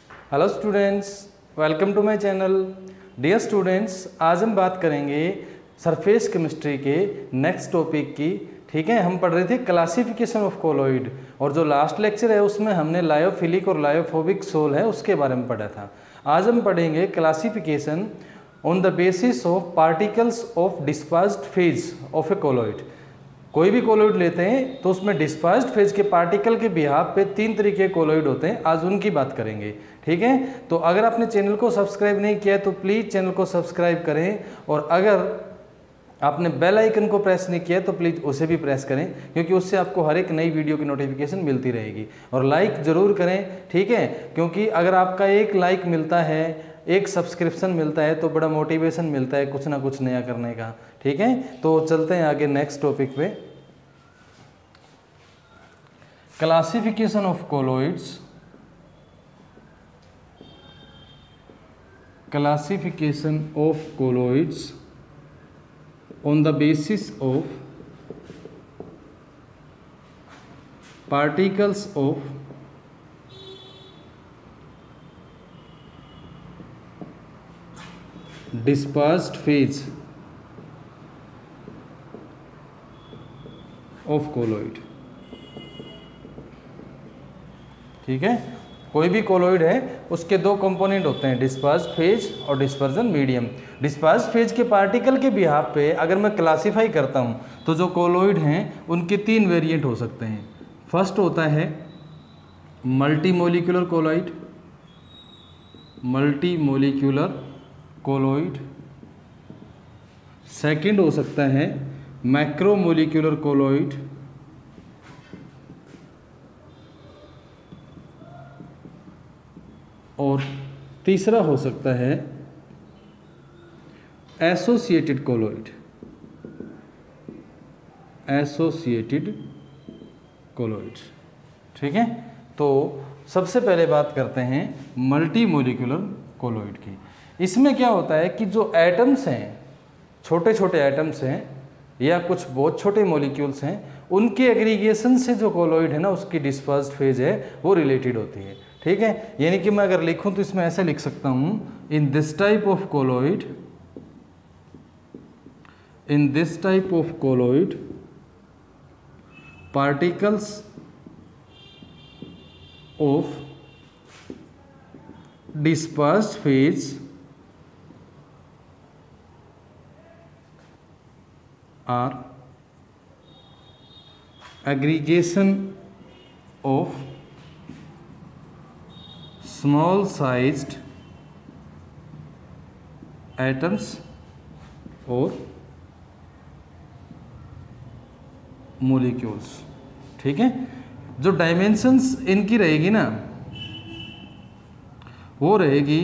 Hello students, welcome to my channel. Dear students, आज हम बात करेंगे सरफेस केमिस्ट्री के नेक्स्ट टॉपिक की। ठीक है, हम पढ़ रहे थे क्लासिफिकेशन ऑफ कोलॉइड, और जो लास्ट लेक्चर है उसमें हमने लायोफिलिक और लायोफोबिक सोल है उसके बारे में पढ़ा था। आज हम पढ़ेंगे classification on the basis of particles of dispersed phase of A colloid. कोई भी कोलॉइड लेते हैं तो उसमें डिस्पर्स्ड फेज के पार्टिकल के बिहाफ पे 3 तरीके के कोलॉइड होते हैं, आज उनकी बात करेंगे। ठीक है, तो अगर आपने चैनल को सब्सक्राइब नहीं किया है तो प्लीज़ चैनल को सब्सक्राइब करें, और अगर आपने बेल आइकन को प्रेस नहीं किया तो प्लीज़ उसे भी प्रेस करें, क्योंकि उससे आपको हर एक नई वीडियो की नोटिफिकेशन मिलती रहेगी। और लाइक ज़रूर करें, ठीक है, क्योंकि अगर आपका एक लाइक मिलता है, एक सब्सक्रिप्शन मिलता है तो बड़ा मोटिवेशन मिलता है कुछ ना कुछ नया करने का। ठीक है, तो चलते हैं आगे नेक्स्ट टॉपिक पे। Classification of colloids, classification of colloids on the basis of particles of dispersed phase of colloid। ठीक है, कोई भी कोलॉइड है उसके 2 कंपोनेंट होते हैं, डिस्पर्स्ड फेज और डिस्पर्जन मीडियम। डिस्पर्स्ड फेज के पार्टिकल के बिहाफ पे अगर मैं क्लासीफाई करता हूं तो जो कोलॉइड हैं उनके 3 वेरिएंट हो सकते हैं। फर्स्ट होता है मल्टीमोलिकुलर कोलॉइड, मल्टीमोलिकुलर कोलॉइड। सेकंड हो सकता है मैक्रोमोलिकुलर कोलॉइड, और तीसरा हो सकता है एसोसिएटेड कोलॉइड, एसोसिएटेड कोलॉइड्स। ठीक है, तो सबसे पहले बात करते हैं मल्टीमोलिकुलर कोलॉइड की। इसमें क्या होता है कि जो एटम्स हैं, छोटे छोटे एटम्स हैं या कुछ बहुत छोटे मॉलिक्यूल्स हैं, उनके एग्रीगेशन से जो कोलॉइड है ना उसकी डिस्पर्स्ड फेज है वो रिलेटेड होती है। ठीक है, यानी कि मैं अगर लिखूं तो इसमें ऐसे लिख सकता हूं, in this type of colloid, in this type of colloid particles of dispersed phase are aggregation of small sized atoms और molecules। ठीक है, जो डायमेंशंस इनकी रहेगी ना वो रहेगी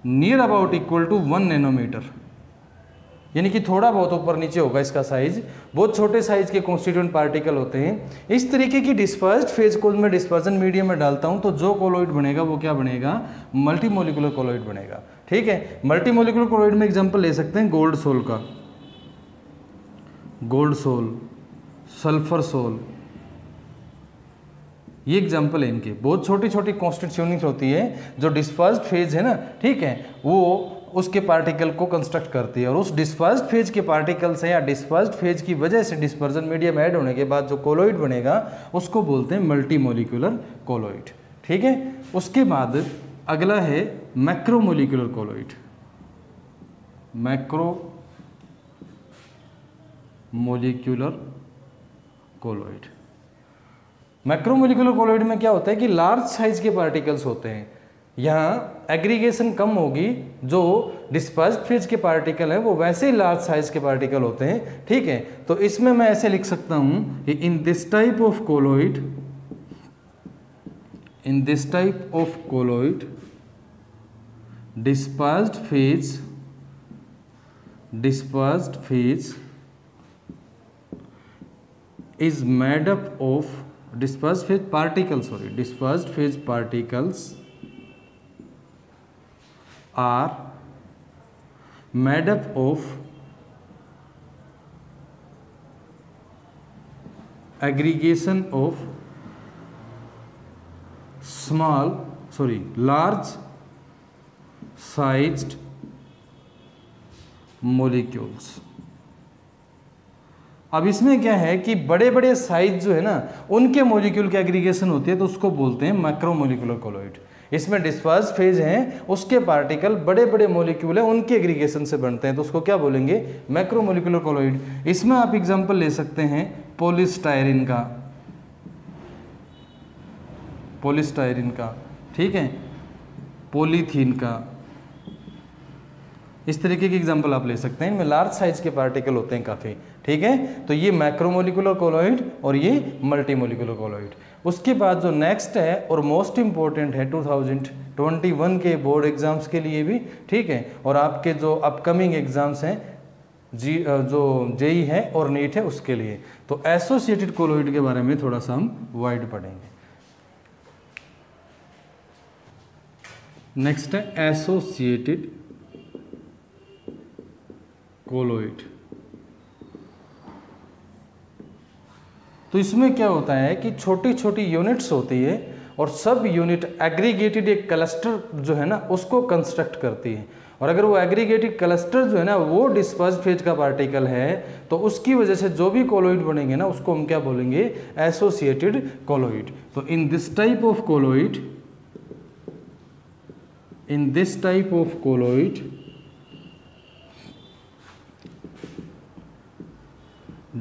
near about equal to 1 nanometer, यानी कि थोड़ा बहुत ऊपर नीचे होगा इसका साइज। बहुत छोटे साइज के कॉन्स्टिट्यूएंट पार्टिकल होते हैं। इस तरीके की डिस्पर्स्ड फेज को मैं डिस्पर्जन मीडियम में डालता हूं तो जो कोलॉइड बनेगा वो क्या बनेगा, मल्टीमोलिकुलर कोलॉइड बनेगा। ठीक है, मल्टीमोलिकुलर कोलॉइड में एग्जांपल ले सकते हैं गोल्ड सोल का, गोल्ड सोल, सल्फर सोल, ये एग्जाम्पल है इनके। बहुत छोटी छोटी कॉन्स्टिट्यूएंट्स होती है जो डिस्पर्स्ड फेज है ना, ठीक है, वो उसके पार्टिकल को कंस्ट्रक्ट करती है, और उस डिस्पर्स्ड फेज के पार्टिकल से या डिस्पर्स्ड फेज की वजह से डिस्पर्जन मीडियम ऐड होने के बाद जो कोलॉइड बनेगा उसको बोलते हैं मल्टीमोलिकुलर कोलॉइड। ठीक है, उसके बाद अगला है macromolecular colloid, macromolecular colloid. Macromolecular colloid में क्या होता है कि लार्ज साइज के पार्टिकल्स होते हैं, यहाँ एग्रीगेशन कम होगी, जो डिस्पर्स्ड फेज के पार्टिकल हैं वो वैसे ही लार्ज साइज के पार्टिकल होते हैं। ठीक है, तो इसमें मैं ऐसे लिख सकता हूं कि इन this type of colloid, in this type of colloid dispersed phase is made up of dispersed phase particles, dispersed phase particles are made up of aggregation of large sized molecules. अब इसमें क्या है कि बड़े बड़े साइज जो है ना उनके मोलिक्यूल की एग्रीगेशन होती है, तो उसको बोलते हैं मैक्रोमोलिकुलर कोलॉइड। इसमें डिस्पर्स फेज हैं, उसके पार्टिकल बड़े बड़े मोलिक्यूल हैं उनके एग्रीगेशन से बनते हैं, तो उसको क्या बोलेंगे, मैक्रोमोलिकुलर कोलॉइड। इसमें आप एग्जांपल ले सकते हैं पॉलीस्टायरीन का, ठीक है, पॉलीथीन का, इस तरीके के एग्जांपल आप ले सकते हैं। इनमें लार्ज साइज के पार्टिकल होते हैं काफ़ी, ठीक है। तो ये मैक्रोमोलिकुलर कोलॉइड और ये मल्टीमोलिकुलर कोलॉइड। उसके बाद जो नेक्स्ट है और मोस्ट इंपॉर्टेंट है 2021 के बोर्ड एग्जाम्स के लिए भी, ठीक है, और आपके जो अपकमिंग एग्जाम्स हैं जो जेई है और नीट है उसके लिए, तो एसोसिएटेड कोलॉइड के बारे में थोड़ा सा हम वाइड पढ़ेंगे। नेक्स्ट है एसोसिएटेड कोलॉइड। तो इसमें क्या होता है कि छोटी छोटी यूनिट्स होती है और सब यूनिट एग्रीगेटेड एक क्लस्टर जो है ना उसको कंस्ट्रक्ट करती है, और अगर वो एग्रीगेटेड क्लस्टर जो है ना वो डिस्पर्स फेज का पार्टिकल है तो उसकी वजह से जो भी कोलॉइड बनेंगे ना उसको हम क्या बोलेंगे, एसोसिएटेड कोलॉइड। तो इन this type of colloid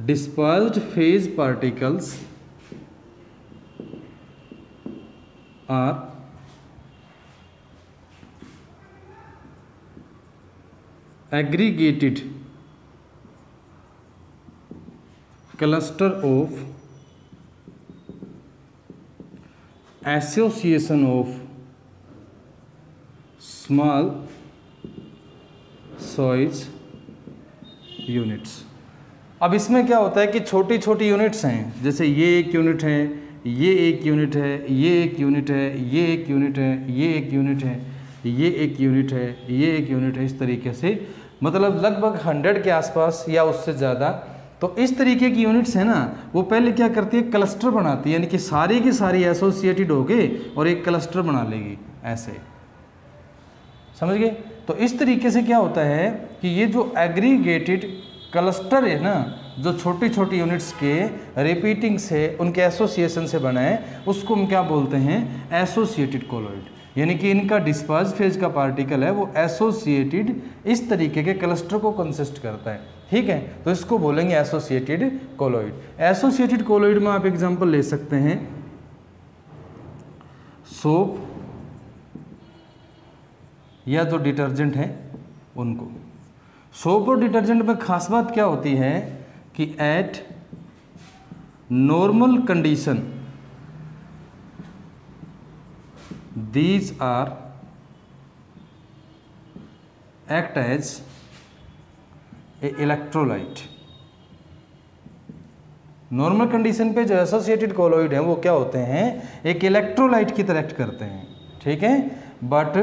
dispersed phase particles are aggregated cluster of association of small size units। अब इसमें क्या होता है कि छोटी छोटी यूनिट्स हैं, जैसे ये एक यूनिट है, ये एक यूनिट है, ये एक यूनिट है, ये एक यूनिट है, ये एक यूनिट है, ये एक यूनिट है, ये एक यूनिट है, इस तरीके से मतलब लगभग 100 के आसपास या उससे ज़्यादा। तो इस तरीके की यूनिट्स है ना वो पहले क्या करती है, क्लस्टर बनाती है, यानी कि सारी की सारी एसोसिएटेड होके और एक क्लस्टर बना लेगी, ऐसे समझ गए। तो इस तरीके से क्या होता है कि ये जो एग्रीगेटेड क्लस्टर है ना, जो छोटी छोटी यूनिट्स के रिपीटिंग से उनके एसोसिएशन से बना है, उसको हम क्या बोलते हैं, एसोसिएटेड कोलॉइड। यानी कि इनका डिस्पर्स फेज का पार्टिकल है वो एसोसिएटेड इस तरीके के क्लस्टर को कंसिस्ट करता है, ठीक है, तो इसको बोलेंगे एसोसिएटेड कोलॉइड। एसोसिएटेड कोलॉइड में आप एग्जांपल ले सकते हैं सोप या जो डिटर्जेंट है उनको। सोप और डिटर्जेंट में खास बात क्या होती है कि at normal condition these are act as a electrolyte. Normal condition पे जो एसोसिएटेड कोलॉइड है वो क्या होते हैं, एक इलेक्ट्रोलाइट की तरह एक्ट करते हैं, ठीक है। बट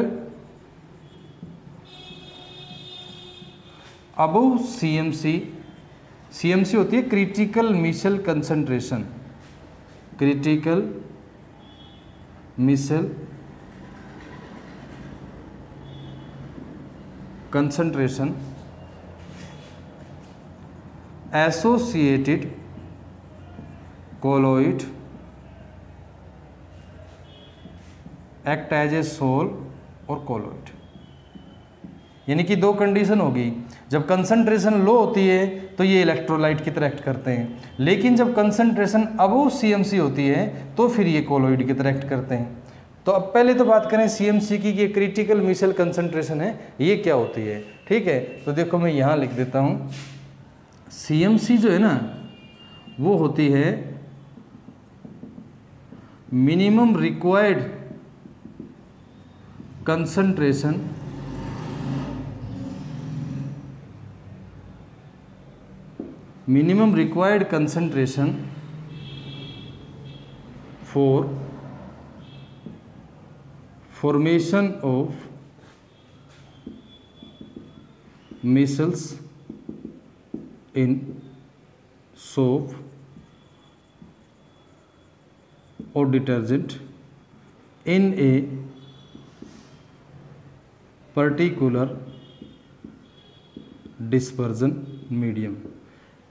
अबव CMC होती है critical micelle concentration, critical micelle concentration associated colloid act as a sol और कोलॉइड। यानी कि दो कंडीशन होगी, जब कंसंट्रेशन लो होती है तो ये इलेक्ट्रोलाइट की तरह एक्ट करते हैं, लेकिन जब कंसंट्रेशन अबव CMC होती है तो फिर ये कोलॉइड की तरह एक्ट करते हैं। तो अब पहले तो बात करें CMC की, ये क्रिटिकल मिशेल कंसंट्रेशन है, ये क्या होती है, ठीक है। तो देखो मैं यहाँ लिख देता हूँ, CMC जो है ना वो होती है minimum required concentration minimum required concentration for formation of micelles in soap or detergent in a particular dispersion medium.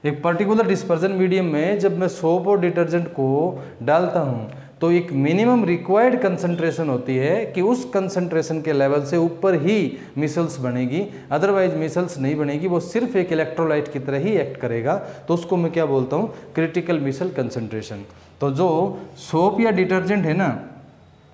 एक पर्टिकुलर डिस्पर्जन मीडियम में जब मैं सोप और डिटर्जेंट को डालता हूँ तो एक मिनिमम रिक्वायर्ड कंसंट्रेशन होती है कि उस कंसंट्रेशन के लेवल से ऊपर ही मिसल्स बनेगी, अदरवाइज मिसल्स नहीं बनेगी, वो सिर्फ एक इलेक्ट्रोलाइट की तरह ही एक्ट करेगा। तो उसको मैं क्या बोलता हूँ, क्रिटिकल मिसल कंसंट्रेशन। तो जो सोप या डिटर्जेंट है ना,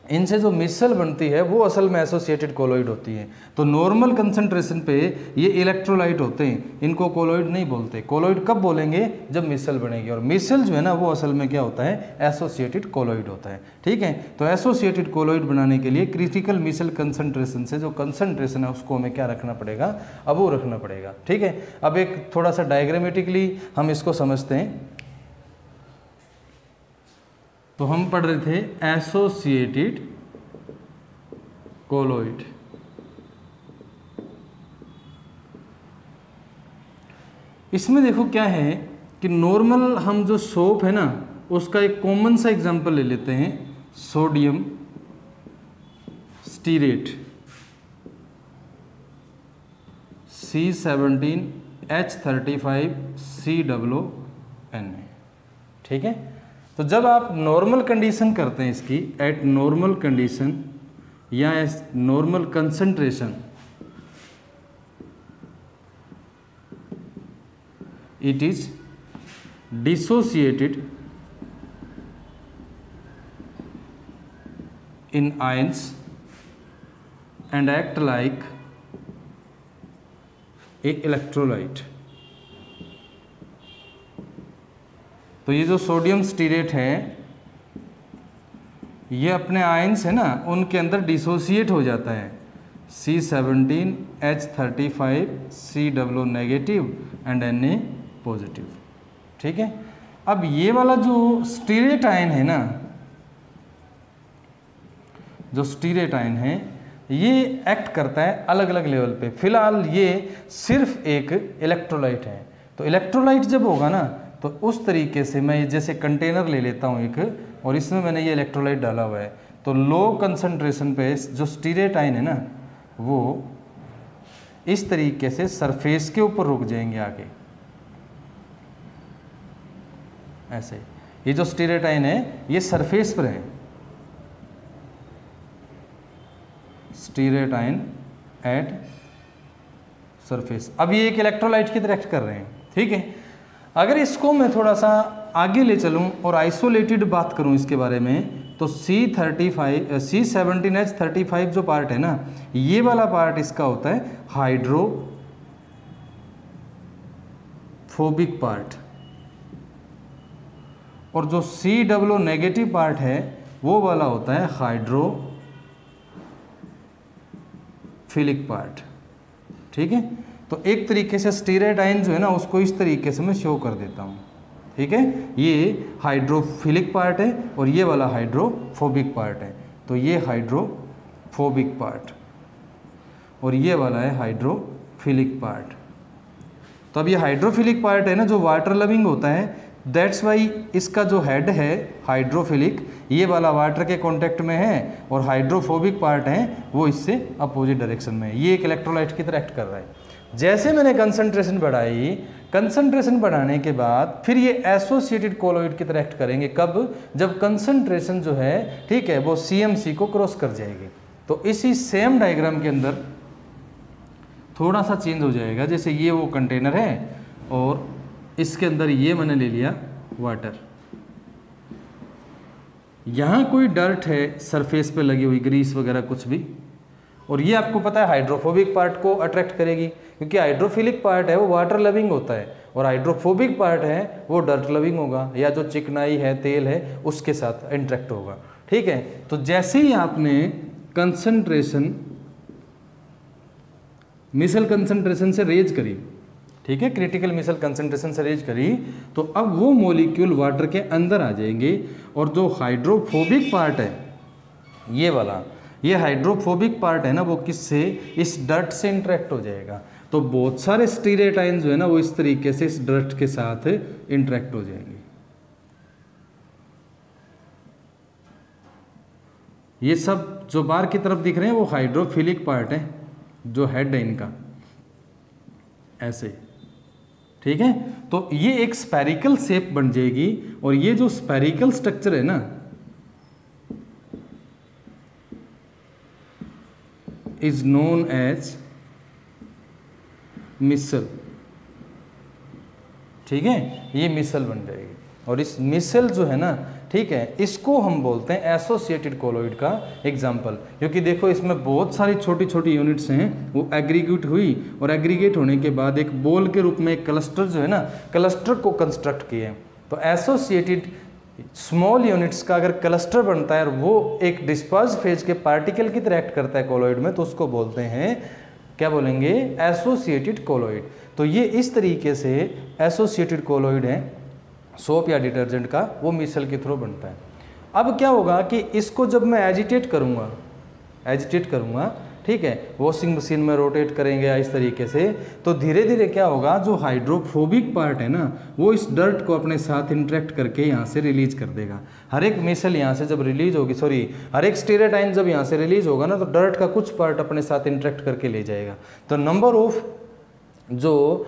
इनसे जो मिसल बनती है वो असल में एसोसिएटेड कोलोइड होती है। तो नॉर्मल कंसंट्रेशन पे ये इलेक्ट्रोलाइट होते हैं, इनको कोलोइड नहीं बोलते। कोलोइड कब बोलेंगे, जब मिसल बनेगी। और मिसल जो है ना वो असल में क्या होता है, एसोसिएटेड कोलोइड होता है। ठीक है, तो एसोसिएटेड कोलोइड बनाने के लिए क्रिटिकल मिसल कंसंट्रेशन से जो कंसंट्रेशन है उसको हमें क्या रखना पड़ेगा, अब वो रखना पड़ेगा। ठीक है, अब एक थोड़ा सा डायग्रामेटिकली हम इसको समझते हैं। तो हम पढ़ रहे थे एसोसिएटेड कोलोइड। इसमें देखो क्या है कि नॉर्मल हम जो सोप है ना उसका एक कॉमन सा एग्जांपल ले लेते हैं, सोडियम स्टीरेट C17H35COO। ठीक है, तो जब आप नॉर्मल कंडीशन करते हैं इसकी, एट नॉर्मल कंडीशन या normal concentration, it is dissociated in ions and act like a electrolyte. तो ये जो सोडियम स्टीरेट है ये अपने आयंस है ना उनके अंदर डिसोसिएट हो जाता है, C17H35COO negative and Na positive. ठीक है, अब ये वाला जो स्टीरेट आयन है ना, जो स्टीरेट आयन है ये एक्ट करता है अलग अलग लेवल पे। फिलहाल ये सिर्फ एक इलेक्ट्रोलाइट है। तो इलेक्ट्रोलाइट जब होगा ना तो उस तरीके से मैं जैसे कंटेनर ले लेता हूँ एक, और इसमें मैंने ये इलेक्ट्रोलाइट डाला हुआ है, तो लो कंसंट्रेशन पे जो स्टीरेट आयन है ना वो इस तरीके से सरफेस के ऊपर रुक जाएंगे आगे, ऐसे। ये जो स्टीरेट आयन है ये सरफेस पर है, स्टीरेट आयन एट सरफेस। अब ये एक इलेक्ट्रोलाइट की तरह एक्ट कर रहे हैं। ठीक है, अगर इसको मैं थोड़ा सा आगे ले चलूं और आइसोलेटेड बात करूं इसके बारे में, तो C17H35 जो पार्ट है ना, ये वाला पार्ट इसका होता है हाइड्रोफोबिक पार्ट, और जो COO नेगेटिव पार्ट है वो वाला होता है हाइड्रोफिलिक पार्ट। ठीक है, तो एक तरीके से स्टीरेट आयन जो है ना उसको इस तरीके से मैं शो कर देता हूँ। ठीक है, ये हाइड्रोफिलिक पार्ट है और ये वाला हाइड्रोफोबिक पार्ट है। तो ये हाइड्रोफोबिक पार्ट और ये वाला है हाइड्रोफिलिक पार्ट। तो अब ये हाइड्रोफिलिक पार्ट है ना जो वाटर लविंग होता है, दैट्स वाई इसका जो हेड है हाइड्रोफिलिक, ये वाला वाटर के कांटेक्ट में है, और हाइड्रोफोबिक पार्ट है वो इससे अपोजिट डायरेक्शन में है। ये एक इलेक्ट्रोलाइट की तरह एक्ट कर रहा है। जैसे मैंने कंसंट्रेशन बढ़ाई, कंसंट्रेशन बढ़ाने के बाद फिर ये एसोसिएटेड कोलोइड की तरह एक्ट करेंगे। कब? जब कंसंट्रेशन जो है, ठीक है, वो CMC को क्रॉस कर जाएगी। तो इसी सेम डायग्राम के अंदर थोड़ा सा चेंज हो जाएगा। जैसे ये वो कंटेनर है और इसके अंदर ये मैंने ले लिया वाटर, यहाँ कोई डर्ट है सरफेस पे लगी हुई, ग्रीस वगैरह कुछ भी, और ये आपको पता है हाइड्रोफोबिक पार्ट को अट्रैक्ट करेगी, क्योंकि हाइड्रोफिलिक पार्ट है वो वाटर लविंग होता है और हाइड्रोफोबिक पार्ट है वो डर्ट लविंग होगा, या जो चिकनाई है, तेल है, उसके साथ इंटरेक्ट होगा। ठीक है, तो जैसे ही आपने कंसंट्रेशन मिसल कंसंट्रेशन से रेज करी, ठीक है, क्रिटिकल मिसल कंसंट्रेशन से रेज करी, तो अब वो मॉलिक्यूल वाटर के अंदर आ जाएंगे, और जो हाइड्रोफोबिक पार्ट है ये वाला, ये हाइड्रोफोबिक पार्ट है ना वो किससे, इस डर्ट से इंटरेक्ट हो जाएगा। तो बहुत सारे स्टीरेट आयन जो है ना वो इस तरीके से इस डर्ट के साथ इंटरेक्ट हो जाएंगे। ये सब जो बाहर की तरफ दिख रहे हैं वो हाइड्रोफिलिक पार्ट है, जो हेड है इनका, ऐसे, ठीक है। तो ये एक स्फेरिकल शेप बन जाएगी, और ये जो स्फेरिकल स्ट्रक्चर है ना, इज नोन एज मिसल, ठीक है, ये मिसल बन जाएगी। और इस मिसल जो है ना, ठीक है, इसको हम बोलते हैं एसोसिएटेड कोलॉइड का एग्जाम्पल, क्योंकि देखो इसमें बहुत सारी छोटी छोटी यूनिट्स हैं, वो एग्रीगेट हुई, और एग्रीगेट होने के बाद एक बॉल के रूप में एक क्लस्टर जो है ना, क्लस्टर को कंस्ट्रक्ट किए। तो एसोसिएटेड स्मॉल यूनिट्स का अगर क्लस्टर बनता है और वो एक डिस्पर्स फेज के पार्टिकल की तरह एक्ट करता है कोलॉइड में, तो उसको बोलते हैं, क्या बोलेंगे, एसोसिएटेड कोलॉइड। तो ये इस तरीके से एसोसिएटेड कोलॉइड है सोप या डिटर्जेंट का, वो मिसल के थ्रू बनता है। अब क्या होगा कि इसको जब मैं एजिटेट करूँगा, ठीक है, वॉशिंग मशीन में रोटेट करेंगे या इस तरीके से, तो धीरे धीरे क्या होगा, जो हाइड्रोफोबिक पार्ट है ना, वो इस डर्ट को अपने साथ इंटरेक्ट करके यहाँ से रिलीज कर देगा। हर एक मिसल यहाँ से जब रिलीज होगी, हर एक स्टीरेटाइन जब यहाँ से रिलीज होगा ना, तो डर्ट का कुछ पार्ट अपने साथ इंटरेक्ट करके ले जाएगा। तो नंबर ऑफ जो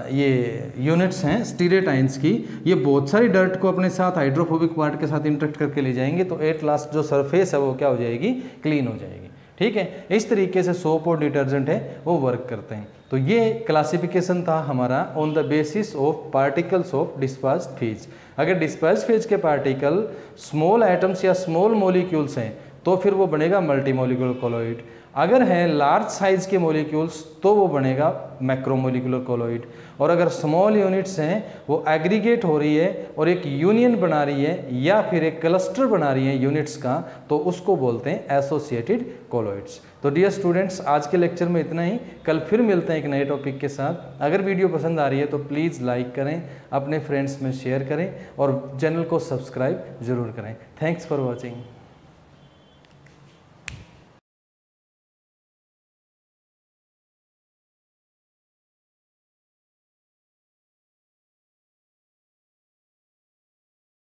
ये यूनिट्स हैं स्टीरेटाइन्स की, ये बहुत सारी डर्ट को अपने साथ हाइड्रोफोबिक पार्ट के साथ इंटरेक्ट करके ले जाएंगे, तो एट लास्ट जो सरफेस है वो क्या हो जाएगी, क्लीन हो जाएगी, ठीक है। इस तरीके से सोप और डिटर्जेंट है वो वर्क करते हैं। तो ये क्लासिफिकेशन था हमारा on the basis of particles of dispersed phase. अगर डिस्पर्स्ड फेज के पार्टिकल स्मॉल एटम्स या स्मॉल मॉलिक्यूल्स हैं तो फिर वो बनेगा मल्टीमोलिकुलर कोलॉइड। अगर है लार्ज साइज के मॉलिक्यूल्स तो वो बनेगा मैक्रोमोलिकुलर कोलॉइड। और अगर स्मॉल यूनिट्स हैं वो एग्रीगेट हो रही है और एक यूनियन बना रही है या फिर एक क्लस्टर बना रही है यूनिट्स का, तो उसको बोलते हैं एसोसिएटेड कोलॉइड्स। तो डियर स्टूडेंट्स, आज के लेक्चर में इतना ही। कल फिर मिलते हैं एक नए टॉपिक के साथ। अगर वीडियो पसंद आ रही है तो प्लीज़ लाइक करें, अपने फ्रेंड्स में शेयर करें और चैनल को सब्सक्राइब जरूर करें। Thanks for watching.